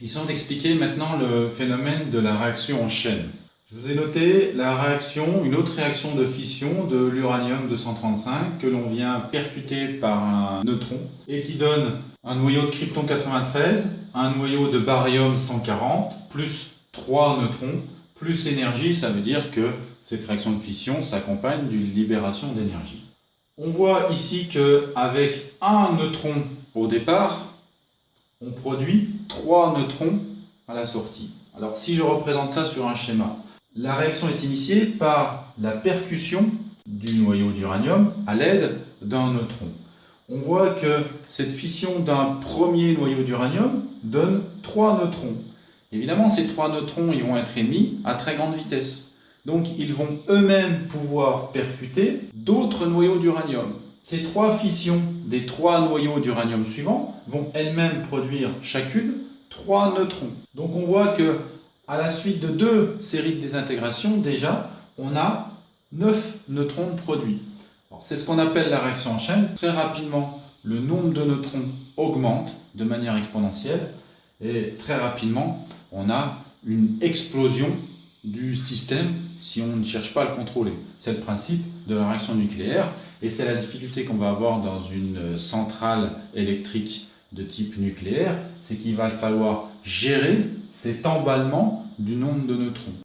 Ils sont d'expliquer maintenant le phénomène de la réaction en chaîne. Je vous ai noté une autre réaction de fission de l'uranium-235 que l'on vient percuter par un neutron et qui donne un noyau de krypton 93, un noyau de barium 140, plus 3 neutrons, plus énergie. Ça veut dire que cette réaction de fission s'accompagne d'une libération d'énergie. On voit ici qu'avec un neutron au départ, on produit 3 neutrons à la sortie. Alors si je représente ça sur un schéma, la réaction est initiée par la percussion du noyau d'uranium à l'aide d'un neutron. On voit que cette fission d'un premier noyau d'uranium donne 3 neutrons. Évidemment, ces 3 neutrons ils vont être émis à très grande vitesse. Donc ils vont eux-mêmes pouvoir percuter d'autres noyaux d'uranium. Ces 3 fissions des 3 noyaux d'uranium suivants vont elles-mêmes produire chacune 3 neutrons. Donc on voit que à la suite de 2 séries de désintégration, déjà, on a 9 neutrons produits. C'est ce qu'on appelle la réaction en chaîne. Très rapidement, le nombre de neutrons augmente de manière exponentielle et très rapidement, on a une explosion du système si on ne cherche pas à le contrôler. C'est le principe de la réaction nucléaire et c'est la difficulté qu'on va avoir dans une centrale électrique de type nucléaire, c'est qu'il va falloir gérer cet emballement du nombre de neutrons.